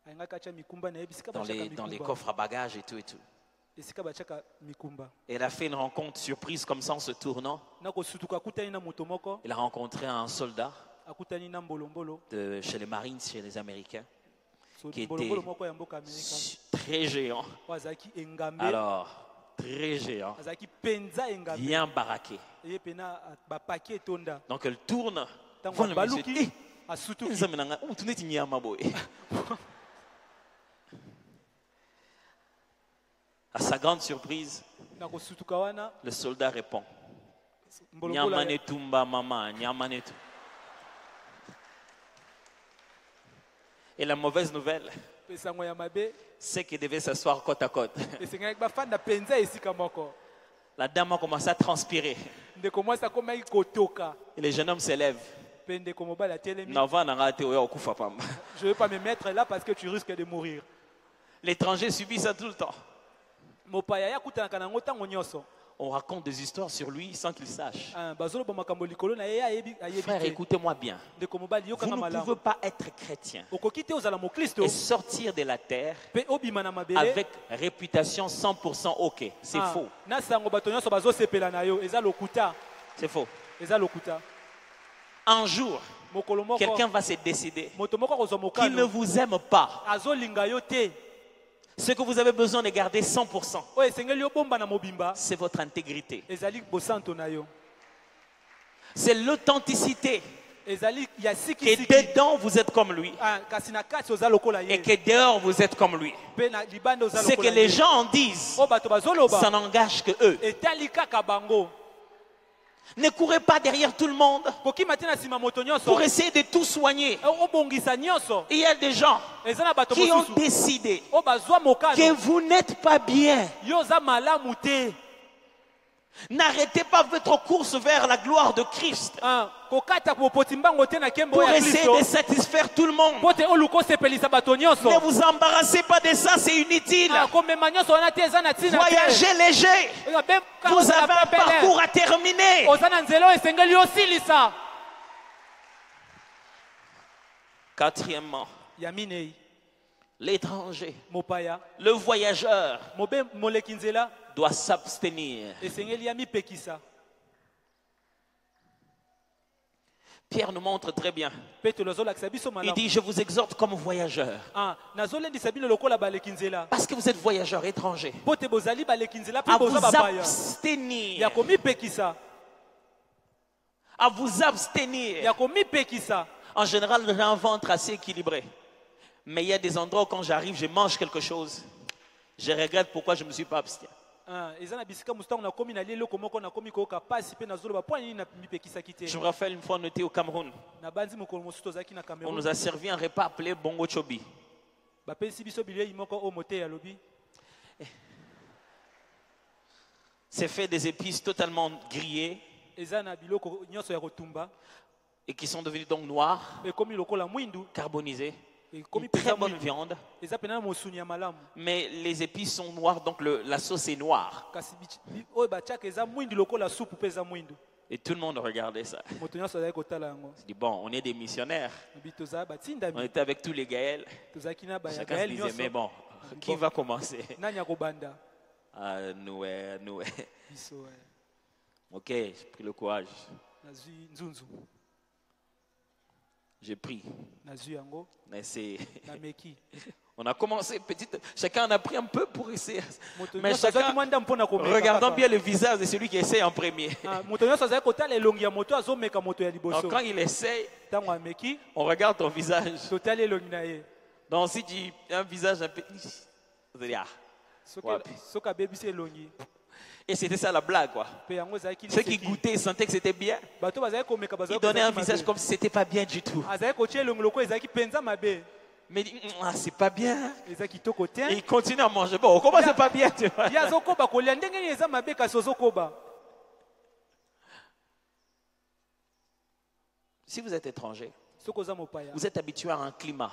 ayingaki atya mikumba na ye bisika les mikumba coffres à bagages et tout et tout. esika batiaka mikumba. Et elle a fait une rencontre surprise comme ça en se tournant. na kosutuka akutani na moto moko, Elle a rencontré un soldat akutani na mbolombolo chez les Marines, chez les Américains, qui mbolombolo était moko ya mboka Amerika très géant. oyo azalaki engambe, Alors, très géant, azalaki penza engambe, bien baraqué. ye pena bapaki etonda. Donc elle tourne. Ntango Voilà, abaluki monsieur. asutuki À sa grande surprise, na kosutuka wana le soldat répond, mbolombolo Nyamane tumba mama, nyamane tu. Et la mauvaise nouvelle, pesango ya mabe c'est qu'il devait s'asseoir côte à côte. esengelaki bafanda penza esika moko. La dame a commencé à transpirer. ndeko mwasi akomaki kotoka, Et le jeune homme s'élève. pe ndeko mobali atelemi, Les je ne vais pas me mettre là parce que tu risques de mourir. étranger subit ça tout le temps. mopaya ya kutanaka nango ntango nyonso. On raconte des histoires sur lui sans qu'il sache. bazoloba makambo likolo na ye ayebi Frère, te. écoutez-moi bien. ndeko mobali Vous yokanga ne malamu, pouvez pas être chrétien okoki te ozala mokristo et sortir de la terre pe obima na mabele avec réputation 100% OK. C'est faux. na sango bato nyonso bazosepela na yo, eza lokuta, C'est faux. eza lokuta. Un jour, mokolo moko quelqu'un va se décider moto moko akozwa qu'il ne mokano vous aime pas. azolinga yo te, Ce que vous avez besoin de garder 100%, oyo esengeli obomba na mobimba c'est votre intégrité. ezali bosanto na yo, C'est l'authenticité. ezali ya Et sikisiki. dedans, vous êtes comme lui. kasi na kati oza lokola Et ye, que dehors, vous êtes comme lui. pe na libanda oza Ce que lokola les ye. gens disent, oyo bato bazoloba ça n'engage que eux. etali kaka bango. Ne courez pas derrière tout le monde kokima te na nsima moto nyonso pour essayer de tout soigner. obongisa nyonso. Il y a des gens eza na bato qui ont mosusu décidé oyo bazwa que mokano vous n'êtes pas bien. yo oza malamu te. N'arrêtez pas votre course vers la gloire de Christ kokata popoti mbango te na kembo pour ya essayer Kristo de satisfaire tout le monde. po te oluka osepelisa bato nyonso. Ne vous embarrassez pas de ça, c'est inutile. komema nyonso wana te eza na ntina te. Voyagez léger. Vous avez un parcours à terminer. oza na nzela oyo esengeli osilisa. Quatrièmement, ya minei, l'étranger, mopaya le voyageur moleki nzela doit s'abstenir. esengeli ya mipekisa. Pierre nous montre très bien. petelo azolakisa biso Il malamu. dit, je vous exhorte comme voyageur. nazolendisa bino lokola baleki nzela Parce que vous êtes voyageur étranger. po te bozali baleki nzela À mpe boza vous bapaya, abstenir. ya komipekisa, À vous abstenir. ya komipekisa. En général, j'ai un ventre assez équilibré. Mais il y a des endroits où quand j'arrive, je mange quelque chose. Je regrette pourquoi je ne me suis pas abstenu. eza na bisika mosu ntango nakomi nalia eloko moko nakomi koyoka pasi mpe nazoloba mpo nini mipekisaki te. Je me rappelle une fois, on était au Cameroun. nabanzi mokolo mosusu tozalaki na On Cameroun, nous a servi un repas appelé Bongo Chobi. bapesi biso bilei moko oyo mote alobi C'est fait des épices totalement grillées. eza na biloko nyonso ya kotumba, et qui sont devenus donc noirs, ekomi lokola mwindu, carbonisés. ekomi Une très peza bonne mwindu. viande, Eza pena mosuni ya malamu. mais les épices sont noires, donc la sauce est noire. Kasi oyo batiaka eza mwindu lokola supu mpe eza mwindu. Et tout le monde regardait ça. Moto nyonso azalaki kotala yango. Je dis, bon, on est des missionnaires. Lobi tozala On batindami, était avec tous les Gaëls. tozalaki na Chacun se bayagaeli disait, mais nyonso. bon, qui va commencer? Nani akobanda? Nous. Biso Ok, j'ai pris le courage. nazwi nzunzu, J'ai pris. nazwi yango, On a essayé. nameki. On a commencé petit. Chacun en a pris un peu pour essayer. Moto Mais nyonso azwaki chacun, mwa ndamu mpona komeka regardant kaka. bien le visage de celui qui essaye en premier. Moto nyonso azalaki kotala elongi ya moto azomeka moto ya Donc liboso. quand il essaye, Ntango ameki, on regarde ton visage. totali elongi na ye. Donc si tu as un visage un peu... Vous allez dire, ah. Wapi. Soki abebisi elongi, Et c'était ça la blague, quoi. mpe yango ezalaki Ceux qui liseki. goûtaient, ils sentaient que c'était bien. Bato bazalaki komeka Ils bazalaki donnaient un kozalaki visage mabe. comme si c'était pas bien du tout. Azalaki kotia elongi lokola ezalaki mpenza mabe. Mais il dit, ah, c'est pas bien. Eza kitoko te. Et il continue à manger. Bon, comment c'est pas bien, tu vois? Ye azokoba kolia ndenge nini eza mabe kasi ozokoba. Si vous êtes étranger, Soki oza mopaya, vous êtes habitué à un climat,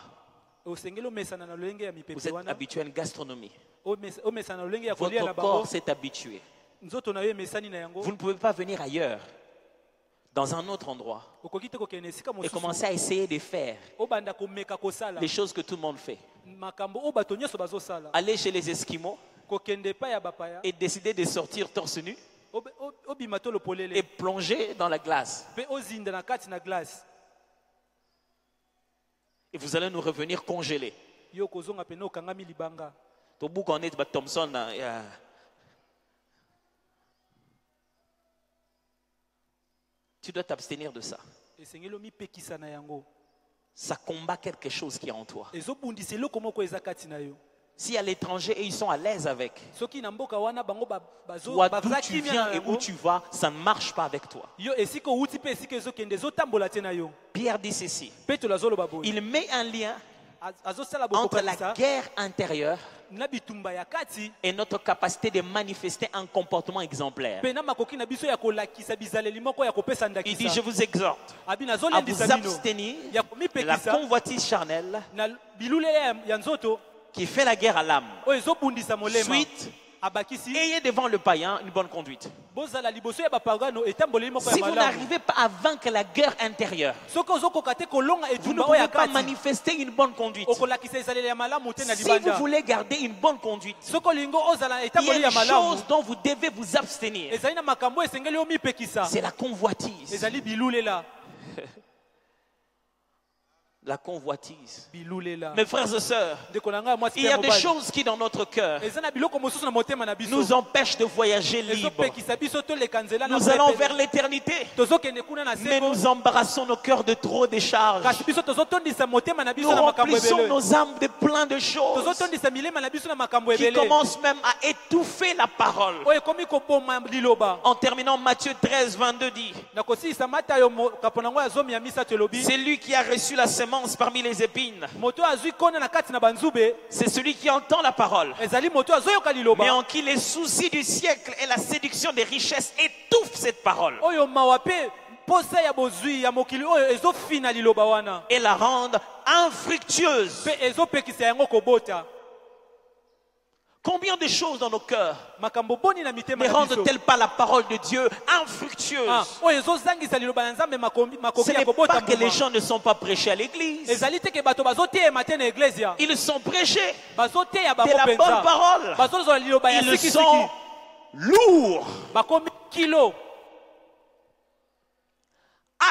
osengeli omesana na lolenge ya vous mipepe êtes wana, habitué à une gastronomie. omesana na lolenge ya kolia na Votre corps bango, s'est habitué. nzoto na yo emesani na yango. Vous ne pouvez pas venir ailleurs, dans un autre endroit, Okoki te kokende esika et mosusu, commencer à essayer de faire obanda komeka kosala les choses que tout le monde fait. makambo oyo bato nyonso bazosala. Aller chez les Esquimaux Kokende epai ya bapaya, et décider de sortir torse nu obima to et lopolele, plonger dans la glace. mpe ozinda na kati na glace. Et vous allez nous revenir congelés. Yo kozonga pene okangami libanga. Au bout qu'on est, Thompson, tu dois t'abstenir de ça. Esengeli omipekisa na yango. Ça combat quelque chose qui est en toi. Ezobundisa eloko moko eza kati na yo. Si à l'étranger et ils sont à l'aise avec, Soki na mboka wana bango toi d'où baza tu kimia viens na et où yango, tu vas, ça ne marche pas avec toi. yo esika outi mpe esika ezokende ezotambola te na yo. Pierre dit ceci. Petelo azoloba boye. Il met un lien Azosala entre la bokokisa guerre intérieure na bitumba ya kati et notre capacité de manifester un comportement exemplaire. mpe na makoki na biso ya kolakisa bizaleli moko ya kopesa Il dit, je ndakisa. vous exhorte Abi à nazolendisa vous bino abstenir ya de la komipekisa convoitise charnelle na bilulele ya nzoto qui fait la guerre à l'âme. oyo ezobundisa molema. Suite, Abakisi ayez devant le païen une bonne conduite. bozala liboso ya bapagano etamboleli moko ya Si vous malamu. n'arrivez pas à vaincre la guerre intérieure, Soki ozokoka te kolonga vous ne etumba oyo pouvez ya pas kati, manifester une bonne conduite. okolakisa ezaleli ya malamu te na Si vous libanda. voulez garder une bonne conduite, Soki olingo ozala il y etamboli a ya une malamu, chose dont vous devez vous abstenir. ezali na makambo esengeli omipekisa. C'est la convoitise. Ezali bilulela, La convoitise. bilulela. Mes frères et sœurs, Ndeko na ngai ya mwasi il y mpe a des mobali. choses qui dans notre cœur Eza na biloko mosusu na motema na biso. nous empêchent de voyager libre. Ezopekisa biso toleka nzela na Nous allons pepe. vers l'éternité, Tozokende kuna na mais seko. nous embarrassons nos cœurs de trop de charges. Kasi biso tozotondisa motema na Nous biso na makambo remplissons ebele. nos âmes de plein de choses Tozotondisa milema na biso na makambo qui ebele. commencent même à étouffer la parole. Oyo ekomi koboma liloba. En terminant, Matthieu 13, 22 dit, Na kosilisa Matayo kapo na ngo ya zomi ya misato elobi. c'est lui qui a reçu la semence parmi les épines. Moto azwi kona na kati na banzube. C'est celui qui entend la parole, Ezali moto azoyoka liloba. mais en qui les soucis du siècle et la séduction des richesses étouffent cette parole Oyo mawa pe posa ya bozwi ya mokili oyo ezofina liloba wana. et la rendent infructueuse. Pe ezopekisa yango kobota. Combien de choses dans nos cœurs Makambo boni na mitema ne na biso. rendent-elles pas la parole de Dieu infructueuse? Oyo ezozangisa liloba na Nzambe Ce makoki ya n'est kobota pas que les mbuma. gens ne sont pas prêchés à l'église. Ezali te ke bato bazoteyema te na eglezia. Ils sont prêchés Bazoteya de bango la bonne mpenza. parole. Bazozwa liloba ya Ils sikisiki. sont lourds, Bakomi kilo.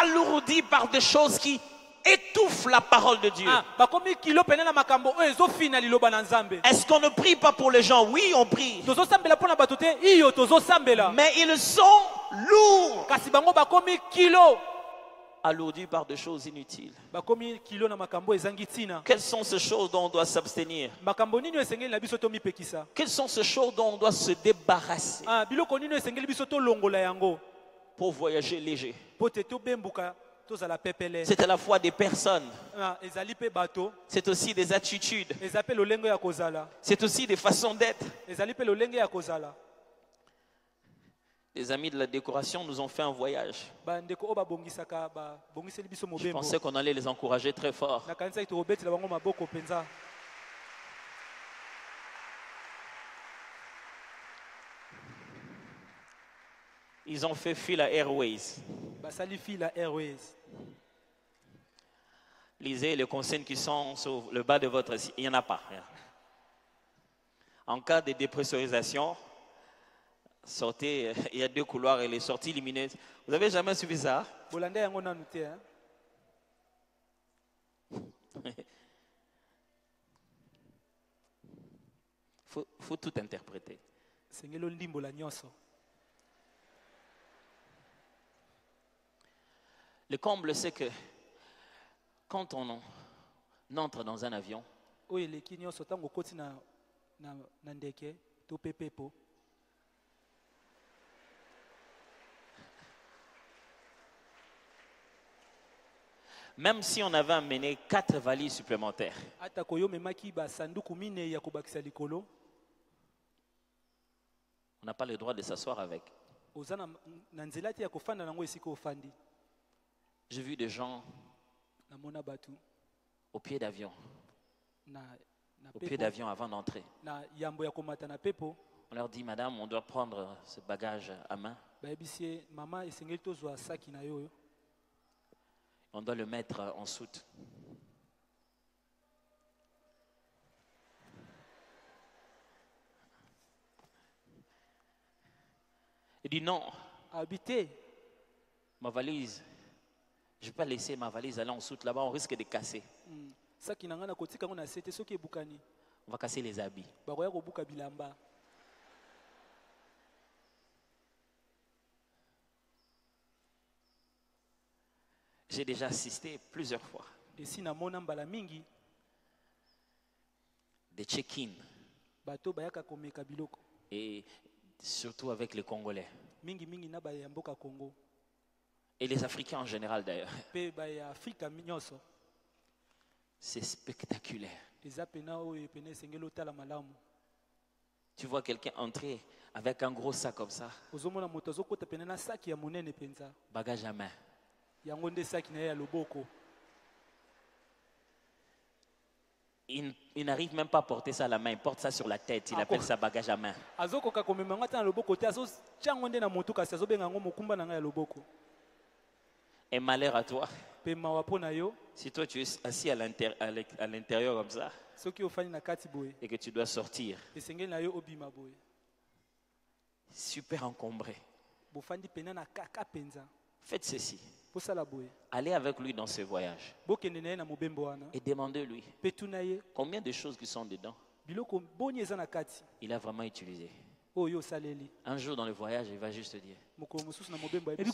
alourdis par des choses qui étouffent la parole de Dieu. Bakomi kilo pene na makambo oyo ezofina liloba na Nzambe. Est-ce qu'on ne prie pas pour les gens? Oui, on prie. Tozosambela mpona bato te, iyo tozosambela. Mais ils sont lourds, Kasi bango bakomi kilo. alourdis par des choses inutiles. Bakomi kilo na makambo ezangi tina. Quelles sont ces choses dont on doit s'abstenir? Makambo nini oyo esengeli na biso tomipekisa? Quelles sont ces choses dont on doit se débarrasser Biloko nini oyo esengeli biso tolongola yango? pour voyager léger? Po te tobembuka tozala pepele. C'est à la fois des personnes, Ezali pe bato, c'est aussi des attitudes, eza pe lolenge ya kozala. c'est aussi des façons d'être. Ezali pe lolenge ya kozala. Les amis de la décoration nous ont fait un voyage. bandeko oyo babongisaka babongiseli biso Je mobembo pensais qu'on allait les encourager très fort. nakanisaki tokobetela bango maboko mpenza. Ils ont fait Fila Airways. basali Fila Airways. Lisez les consignes qui sont sur le bas de votre site. Il n'y en a pas. En cas de dépressurisation, sortez, il y a 2 couloirs et les sorties lumineuses. Vous n'avez jamais suivi ça? bolanda yango nanu te hein? Faut tout interpréter. sengeli ondimbola nyonso. Le comble, c'est que quand on entre dans un avion, oyo eleki nyonso ntango okoti na ndeke to mpe pepo même si on avait amené 4 valises supplémentaires, atako yo memaki basanduku minei ya kobakisa likolo on n'a pas le droit de s'asseoir avec. oza na nzela te ya kofanda nango esika ofandi. J'ai vu des gens namona batu au pied d'avion, na au pied pepo d'avion avant d'entrer. na yambo ya komata na pepo On leur dit, madame, on doit prendre ce bagage à main. bayebisi ye mama esengeli tozwa saki na yo oyo On doit le mettre en soute. Il dit non, habité ma valise, je ne vais pas laisser ma valise aller en soute là-bas, on risque de casser. saki na ngai nakotika yango na se te soki ebukani On va casser les habits. bakoya kobuka bilamba. J'ai déjà assisté plusieurs fois esi namona mbala mingi des check-in bato bayaka komeka biloko et surtout avec les Congolais mingi na baya mboka Congo et les Africains en général d'ailleurs. mpe baya Afrika nyonso. C'est spectaculaire. eza pena oyo pena esengeli otala malamu. Tu vois quelqu'un entrer avec un gros sac comme ça, ozomona moto azokota pena na saki ya monene penza bagage à main. yango nde saki na ye ya loboko. Il n'arrive même pas à porter ça à la main, il porte ça sur la tête, il appelle ça bagage à main. azokoka komema yango ata na loboko te azotia yango nde na motu kasi azobenga yango mokumba na ngai ya loboko. Et malheur à toi, mpe mawa mpo na yo si toi tu es assis à l'intérieur comme ça soki ofandi na kati boye et que tu dois sortir, esengeli na yo obima boye super encombré. bofandi pena na kaka penza. Faites ceci, posala boye allez avec lui dans ce voyage bokende na ye na mobembo wana et demandez-lui mpe tuna ye combien de choses qui sont dedans biloko boni eza na kati il a vraiment utilisé. oyo osaleli. Un jour dans le voyage, il va juste dire. mokolo mosusu na mobembo Je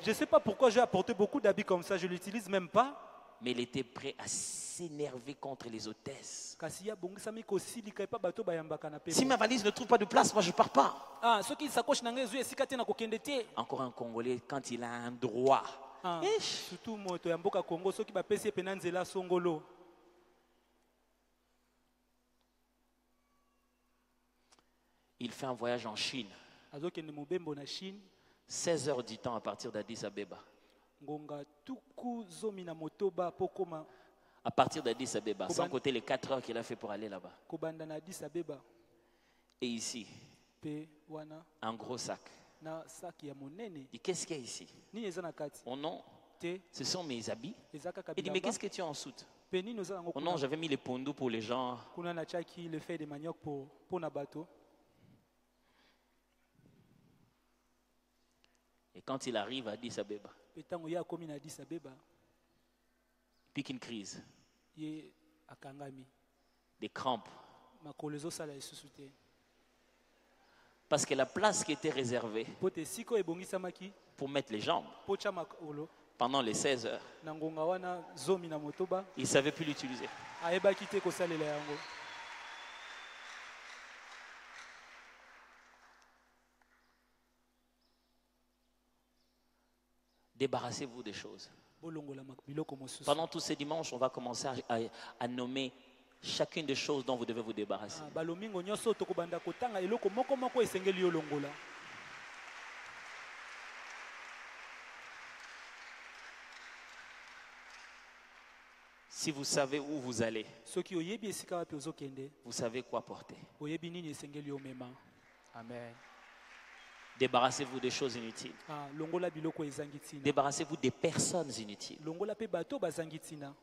je sais pas pourquoi j'ai apporté beaucoup d'habits comme ça, je l'utilise même pas. Mais il était prêt à s'énerver contre les hôtesses. kasi ya bongisami kosilika epa bato bayambaka na Si pepo. ma valise ne trouve pas de place, moi je pars pas. Ah, soki sakoshi na ngai ezwi esika te na kokende te. Encore un Congolais, quand il a un droit. Ah, Ish. surtout moto ya mboka Congo soki bapesi ye pena nzela songolo. Il fait un voyage en Chine. azokende mobembo na Chine 16 heures du temps à partir d'Addis Abeba. ngonga tuku zomi na motoba po koma À partir d'Addis Abeba, sans compter les 4 heures qu'il a fait pour aller là-bas. kobanda na Addis Abeba. Et ici, Pe wana un gros sac. na saki ya monene. Il dit, qu'est-ce qu'il y a ici? Nini eza na kati? Oh non, Te ce sont mes habits. eza kaka Il dit, mais bilamba. qu'est-ce que tu as en soute? Pe nini oza nango Oh non, kuna? j'avais mis les pondous pour les gens. Kuna na chaki le fait de manioc pour na bateau. Et quand il arrive à Addis Abeba, Pe tango ya komi na Addis Abeba, il pique une crise, ye akangami. des crampes. Makolo ezosala lisusu te. Parce que la place qui était réservée Po te siko ebongisamaki pour mettre les jambes po tia makolo pendant les 16 heures, na ngonga wana zomi na motoba il ne savait plus l'utiliser. ayebaki te kosalela yango. Débarrassez-vous des choses. Bolongola biloko mosusu. Pendant tous ces dimanches, on va commencer à nommer chacune des choses dont vous devez vous débarrasser. balomingo nyonso tokobanda kotanga eloko moko moko esengeli yo longola. Si vous savez où vous allez, Soki oyebi esika wapi ozokende, vous savez quoi porter. oyebi nini esengeli yo mema. Amen. Débarrassez-vous des choses inutiles. Longola biloko ezangi tina. Débarrassez-vous des personnes inutiles. Longola pe bato bazangi tina.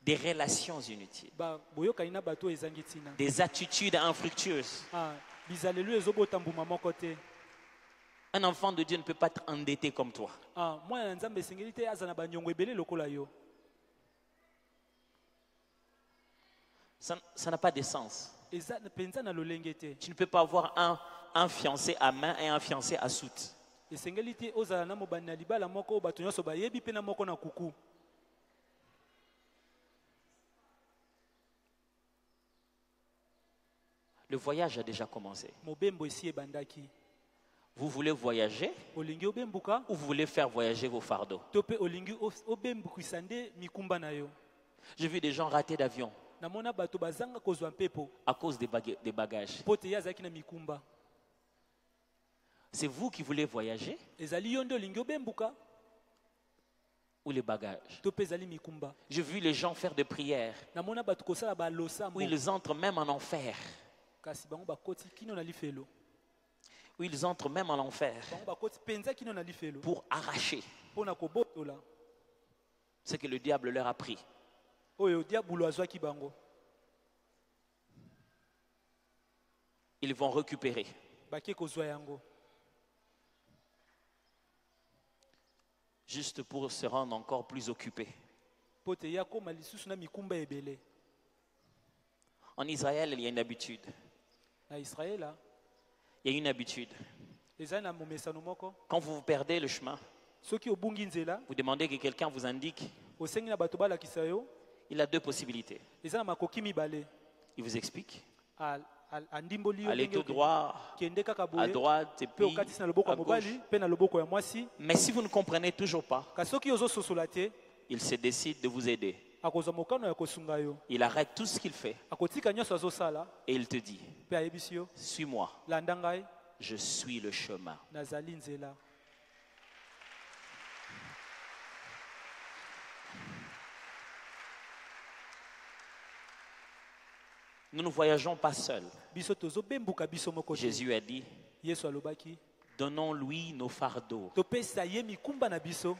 Des relations inutiles. Boyoka ina bato ezangi tina. Des attitudes infructueuses. Bizalelu ezobota mbuma moko te. Un enfant de Dieu ne peut pas être endetté comme toi. Mwana nzambe esengeli te aza na banyongo ebele lokola yo. Ça n'a pas de sens. Penza na lolenge te. Tu ne peux pas avoir un fiancé à main et un fiancé à soute. Esengeli te ozala na mobani na libala moko bato nyonso bayebi pe na moko na kuku. Le voyage a déjà commencé. Mobembo esi ebandaki. Vous voulez voyager Olingi obembuka ou vous voulez faire voyager vos fardeaux? Tope olingi obembukisa nde mikumba na yo. J'ai vu des gens rater d'avion Namona bato bazanga kozwa mpepo à cause des bagages. pote yazaki na mikumba. C'est vous qui voulez voyager Ezali yo nde olingi obembuka ou les bagages? tope ezali mikumba. J'ai vu les gens faire des prières Namona bato kosala balosambo où ils entrent même en enfer. kasi bango bakoti kino na lifelo. Où ils entrent même en enfer Bango bakoti penza kino na lifelo pour arracher pona kobotola ce que le diable leur a pris. oyo diabolo azwaki bango. Ils vont récupérer. Bake kozwa yango Juste pour se rendre encore plus occupés. pote ya koma lisusu na mikumba ebele. En Israël, il y a une habitude. Na Israela Il y a une habitude. ezali na momesano moko. Quand vous perdez le chemin, Soki obungi nzela vous demandez que quelqu'un vous indique. osengi na bato balakisa yo. Il a deux possibilités. Eza na makoki mibale. Il vous explique. Andimboli yo Allez tout droit, kende kaka à boye droite et pe puis okatisi na loboko à ya gauche. mobali pe na loboko ya mwasi. Mais si vous ne comprenez toujours pas, Kasi soki ozososola te il se décide de vous aider. akozwa mokano ya kosunga yo. Il arrête tout ce qu'il fait Akotika nyonso azosala et il te dit, pe ayebisi yo suis-moi, landa ngai je suis le chemin. nazali nzela. Nous ne voyageons pas seuls. Biso tozobembuka biso moko te. Jésus a dit, Yesu alobaki donnons-lui nos fardeaux. topesa ye mikumba na biso.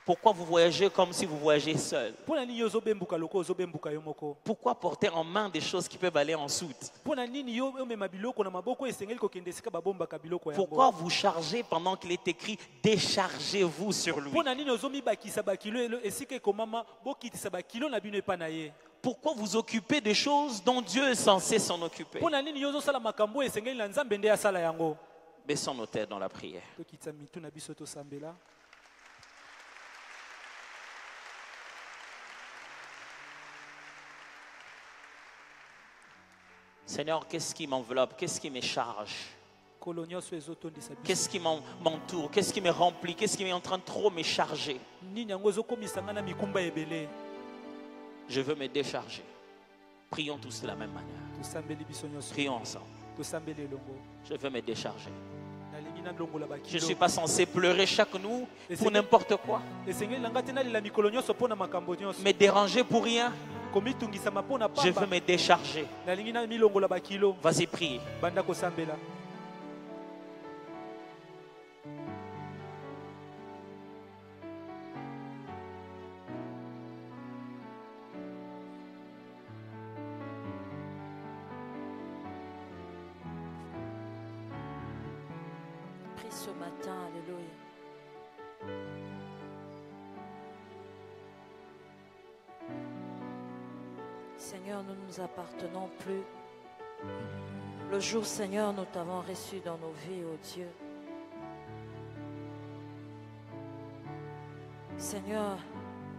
Pourquoi vous voyagez comme si vous voyagez seul? Mpona nini yo ozobembuka loko ozobembuka yo moko? Pourquoi porter en main des choses qui peuvent aller en soute? Mpona nini yo omema biloko na maboko esengeli kokende esika babombaka biloko yango? Pourquoi vous chargez pendant qu'il est écrit déchargez-vous sur lui? Mpona nini ozomibakisa bakilo esika ekomama bokitisa bakilo na bino epa na ye? Pourquoi vous occupez des choses dont Dieu est censé s'en occuper? Mpona nini yo ozosala makambo esengeli na nzambe nde asala yango? Baissons nos têtes dans la prière. Tokitisa mitu na biso tosambela. Seigneur, qu'est-ce qui m'enveloppe? Qu'est-ce qui me charge? Kolo nyonso ezotondisa biso. Qu'est-ce qui m'entoure? Qu'est-ce qui me remplit? Qu'est-ce qui est en train de trop me charger? Nini yango ezokomisa nga na mikumba ebele. Je veux me décharger. Prions tous de la même manière. Tosambeli biso nyonso. Prions ensemble. Tosambeli elongo. Je veux me décharger. Nalingi nalongola Je ne bakilo. suis pas censé pleurer chaque nuit Et pour c'est- n'importe quoi. Esengeli na nga te nalela mikolo nyonso mpona makambo nyonso. Me déranger pour rien. Komitungisama mpona Je veux pamba. me décharger. Nalingi na milongola bakilo. Vas-y, prie. Banda kosambela. Prie ce matin, alléluia. Seigneur, nous ne nous appartenons plus. Le jour, Seigneur, nous t'avons reçu dans nos vies, ô Dieu. Seigneur,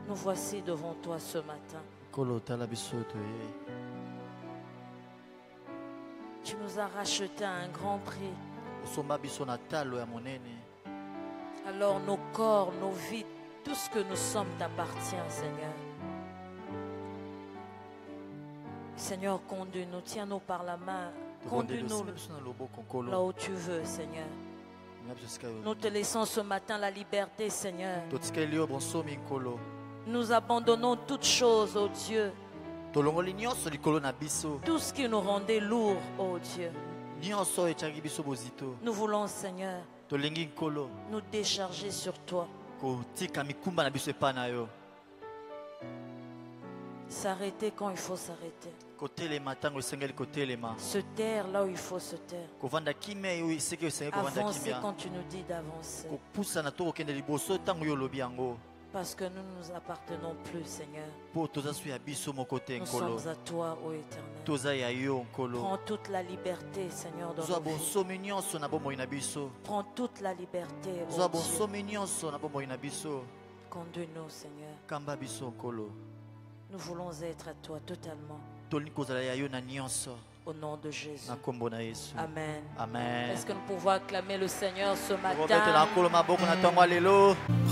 nous voici devant toi ce matin. Tu nous as rachetés à un grand prix. Alors nos corps, nos vies, tout ce que nous sommes t'appartient, Seigneur. Seigneur, conduis-nous, tiens-nous par la main, conduis-nous là où tu veux, Seigneur. Nous te laissons ce matin la liberté, Seigneur. Nous abandonnons toutes choses, ô Dieu. Tout ce qui nous rendait lourd, ô Dieu. Nous voulons, Seigneur, nous décharger sur toi. S'arrêter quand il faut s'arrêter. Se taire là où il faut se taire. Avancer quand tu nous dis d'avancer. Parce que nous ne nous appartenons plus, Seigneur. Nous sommes à toi, ô Éternel. Prends toute la liberté, Seigneur, dans nos vies. Prends toute la liberté, ô Dieu. Conduis-nous, Seigneur. Nous voulons être à toi totalement. Au nom de Jésus. Amen. Amen. Est-ce que nous pouvons acclamer le Seigneur ce matin?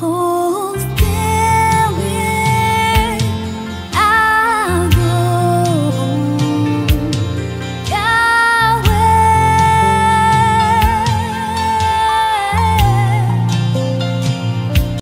Oh,